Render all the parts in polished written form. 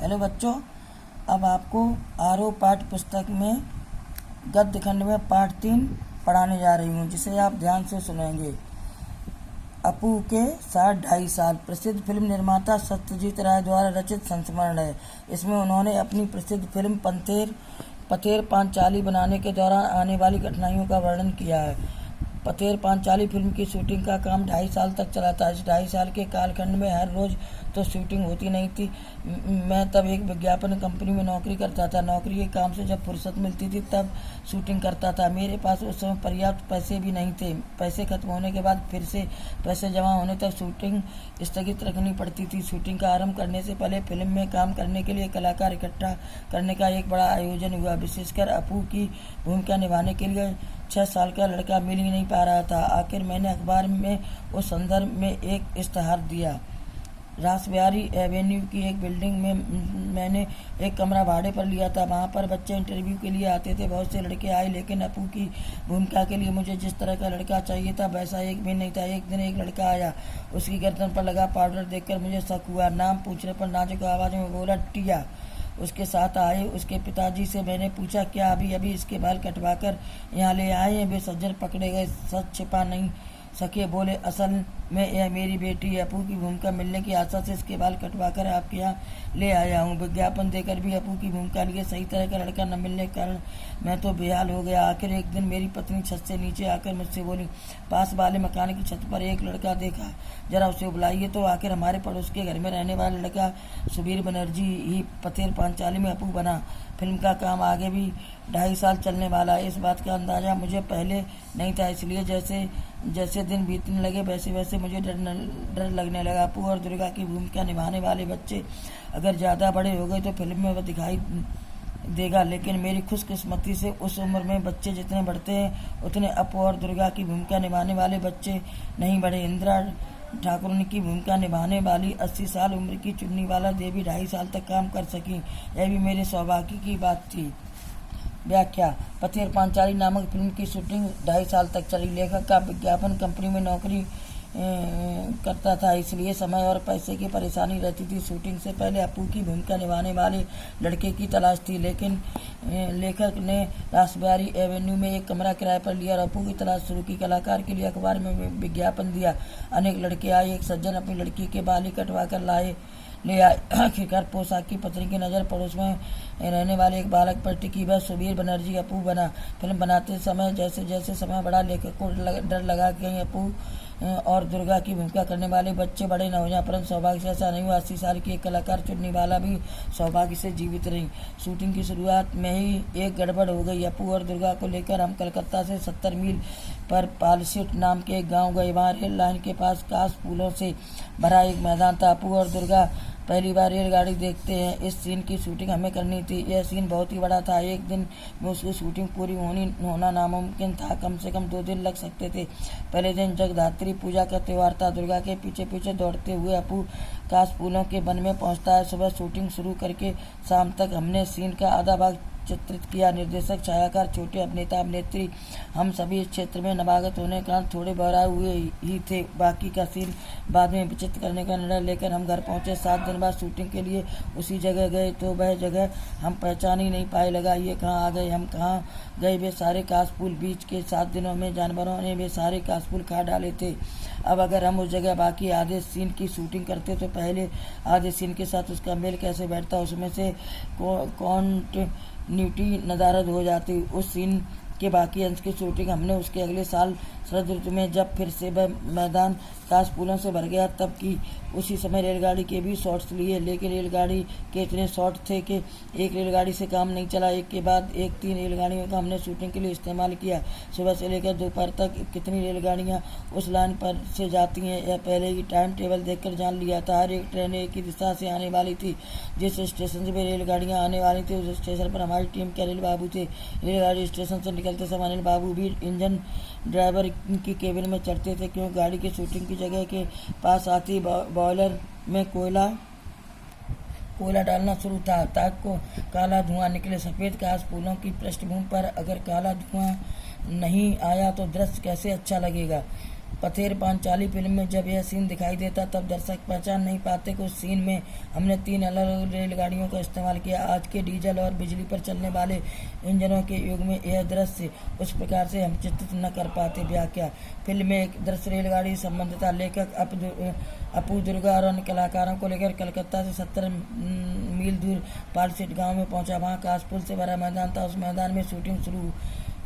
Hello बच्चों, अब आपको आरओ पाठ्य पुस्तक में गद्य खंड में पाठ 3 पढ़ाने जा रही हूँ, जिसे आप ध्यान से सुनेंगे। अपू के साथ 2.5 साल प्रसिद्ध फिल्म निर्माता सत्यजीत राय द्वारा रचित संस्मरण है। इसमें उन्होंने अपनी प्रसिद्ध फिल्म पथेर पांचाली बनाने के दौरान आने वाली कठिनाइयों का वर्णन किया है। पथेर पांचाली फिल्म की शूटिंग का काम 2.5 साल तक चला था। इस 2.5 साल के कालखंड में हर रोज तो शूटिंग होती नहीं थी। मैं तब एक विज्ञापन कंपनी में नौकरी करता था। नौकरी के काम से जब फुर्सत मिलती थी तब शूटिंग करता था। मेरे पास उस समय पर्याप्त पैसे भी नहीं थे। पैसे खत्म होने के बाद फिर से पैसे जमा होने तक शूटिंग स्थगित रखनी पड़ती थी। शूटिंग का आरंभ करने से पहले फिल्म में काम करने के लिए कलाकार इकट्ठा करने का एक बड़ा आयोजन हुआ। विशेषकर अपू की भूमिका निभाने के लिए 6 साल का लड़का मिल ही नहीं पा रहा था। आखिर मैंने अखबार में उस संदर्भ में एक इश्तहार दिया। रासबिहारी एवेन्यू की एक बिल्डिंग में मैंने एक कमरा भाड़े पर लिया था। वहाँ पर बच्चे इंटरव्यू के लिए आते थे। बहुत से लड़के आए, लेकिन अपू की भूमिका के लिए मुझे जिस तरह का लड़का चाहिए था वैसा एक भी नहीं था। एक दिन एक लड़का आया। उसकी गर्दन पर लगा पाउडर देखकर मुझे शक हुआ। नाम पूछने पर नाजुक आवाज़ में बोला, टिया। उसके साथ आए उसके पिताजी से मैंने पूछा, क्या अभी अभी इसके बाल कटवाकर यहाँ ले आए हैं? वे सज्जन पकड़े गए, सच छिपा नहीं सके। बोले, असल में यह मेरी बेटी अपू की भूमिका मिलने की आशा से इसके बाल कटवाकर आपके यहाँ ले आया हूँ। विज्ञापन देकर भी अपू की भूमिका लिए सही तरह का लड़का न मिलने के कारण मैं तो बेहाल हो गया। आखिर एक दिन मेरी पत्नी छत से नीचे आकर मुझसे बोली, पास वाले मकान की छत पर एक लड़का देखा, जरा उसे बुलाइए। तो आखिर हमारे पड़ोस के घर में रहने वाला लड़का सुबीर बनर्जी ही पथेर पांचाली में अपू बना। फिल्म का काम आगे भी 2.5 साल चलने वाला है। इस बात का अंदाजा मुझे पहले नहीं था, इसलिए जैसे जैसे दिन बीतने लगे वैसे वैसे मुझे डर लगने लगा। अपू और दुर्गा की भूमिका निभाने वाले बच्चे अगर ज़्यादा बड़े हो गए तो फिल्म में वह दिखाई देगा, लेकिन मेरी खुशकिस्मती से उस उम्र में बच्चे जितने बढ़ते हैं उतने अपू और दुर्गा की भूमिका निभाने वाले बच्चे नहीं बढ़े। इंदिरा ठाकुर की भूमिका निभाने वाली 80 साल उम्र की चुन्नी वाला देवी 2.5 साल तक काम कर सकी। यह भी मेरे सौभाग्य की बात थी। व्याख्या: पथेर पांचाली नामक फिल्म की शूटिंग 2.5 साल तक चली। लेखक का विज्ञापन कंपनी में नौकरी करता था, इसलिए समय और पैसे की परेशानी रहती थी। शूटिंग से पहले अपू की भूमिका निभाने वाले लड़के की तलाश थी, लेकिन लेखक ने रासबिहारी एवेन्यू में एक कमरा किराए पर लिया और अपू की तलाश शुरू की। कलाकार के लिए अखबार में विज्ञापन दिया। अनेक लड़के आए। एक सज्जन अपनी लड़की के बाल कटवा कर ले आए। आखिरकार पोशाक की पत्नी की नज़र पड़ोस में रहने वाले एक बालक पर टिकी। वह सुबीर बनर्जी अपू बना। फिल्म बनाते समय जैसे जैसे समय बढ़ा, लेखक को डर लगा कि कहीं अपू और दुर्गा की भूमिका करने वाले बच्चे बड़े न हो जाए, परंतु सौभाग्य से ऐसा नहीं हुआ। 80 साल की एक कलाकार चुन्नी वाला भी सौभाग्य से जीवित रही। शूटिंग की शुरुआत में ही एक गड़बड़ हो गई। अपू और दुर्गा को लेकर हम कलकत्ता से 70 मील पर पालसीट नाम के एक गाँव गए। वहाँ रेल लाइन के पास कास फूलों से भरा एक मैदान था। अपू और दुर्गा पहली बार रेलगाड़ी देखते हैं। इस सीन की शूटिंग हमें करनी थी। यह सीन बहुत ही बड़ा था। एक दिन में उसकी शूटिंग पूरी होना नामुमकिन था। कम से कम 2 दिन लग सकते थे। पहले दिन जगधात्री पूजा का त्यौहार था। दुर्गा के पीछे पीछे दौड़ते हुए अपू कास फूलों के वन में पहुंचता है। सुबह शूटिंग शुरू करके शाम तक हमने सीन का आधा भाग चित्रित किया। निर्देशक, छायाकार, छोटे अभिनेता अभिनेत्री हम सभी इस क्षेत्र में नवागत होने के कारण थोड़े बहराए हुए ही थे। बाकी का सीन बाद में विचित्र करने का निर्णय लेकर हम घर पहुंचे। 7 दिन बाद शूटिंग के लिए उसी जगह गए तो वह जगह हम पहचान ही नहीं पाए। लगा ये कहाँ आ गए, हम कहाँ गए। वे सारे कासफूल बीच के 7 दिनों में जानवरों ने वे सारे कासफूल खा डाले थे। अब अगर हम उस जगह बाकी आधे सीन की शूटिंग करते तो पहले आधे सीन के साथ उसका मेल कैसे बैठता, उसमें से कॉन्टिन्यूटी नदारद हो जाती। उस सीन के बाकी अंश की शूटिंग हमने उसके अगले साल शरद ऋतु में, जब फिर से वह मैदान कास फूलों से भर गया, तब की। उसी समय रेलगाड़ी के भी शॉट्स लिए, लेकिन रेलगाड़ी के इतने शॉट थे कि एक रेलगाड़ी से काम नहीं चला। एक के बाद एक 3 रेलगाड़ियों का हमने शूटिंग के लिए इस्तेमाल किया। सुबह से लेकर दोपहर तक कितनी रेलगाड़ियां उस लाइन पर से जाती हैं यह पहले ही टाइम टेबल देखकर जान लिया था। हर एक ट्रेन एक ही दिशा से आने वाली थी। जिस स्टेशन से भी रेलगाड़ियाँ आने वाली थी उस स्टेशन पर हमारी टीम के अनिल बाबू थे। रेलगाड़ी स्टेशन से निकलते समय अनिल बाबू भी इंजन ड्राइवर की केबिन में चढ़ते थे, क्योंकि गाड़ी की शूटिंग की जगह के पास आती बॉयलर में कोयला डालना शुरू था ताकि काला धुआं निकले। सफ़ेद कास फूलों की पृष्ठभूमि पर अगर काला धुआं नहीं आया तो दृश्य कैसे अच्छा लगेगा। पथेर पांचाली फिल्म में जब यह सीन दिखाई देता तब दर्शक पहचान नहीं पाते कि उस सीन में हमने 3 अलग अलग रेलगाड़ियों का इस्तेमाल किया। आज के डीजल और बिजली पर चलने वाले इंजनों के युग में यह दृश्य उस प्रकार से हम चित्रित न कर पाते। व्याख्या: फिल्म में एक दृश्य रेलगाड़ी संबंध था। लेखक अपू दुर्गा और अन्य कलाकारों को लेकर कलकत्ता से 70 मील दूर पालसेट गांव में पहुंचा। वहां कासपुल से भरा मैदान था। उस मैदान में शूटिंग शुरू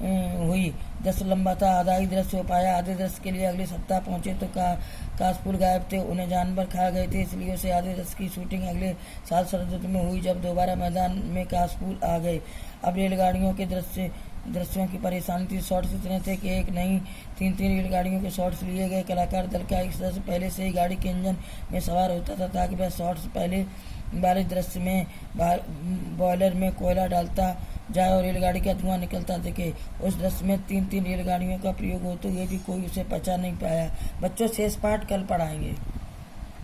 हुई। दृश्य लंबा था, आधा ही दृश्य हो पाया। आधे दृश्य के लिए अगले सप्ताह पहुंचे तो कासपुल गायब थे, उन्हें जानवर खा गए थे, इसलिए उसे आधे दृश्य की शूटिंग अगले साल शरद ऋतु में हुई, जब दोबारा मैदान में कासपुल आ गए। अब रेलगाड़ियों के दृश्यों की परेशानी थी। शॉट्स इतने थे कि एक नहीं 3 रेलगाड़ियों के शॉट्स लिए गए। कलाकार दल का एक सदस्य पहले से ही गाड़ी के इंजन में सवार होता था ताकि वह शॉट्स पहले वाले दृश्य में बॉयलर में कोयला डालता जाए और रेलगाड़ी का धुआं निकलता दिखे। उस दृश्य में 3 रेलगाड़ियों का प्रयोग होते हुए भी कोई उसे पहचान नहीं पाया। बच्चों, शेष पाठ कल पढ़ाएंगे।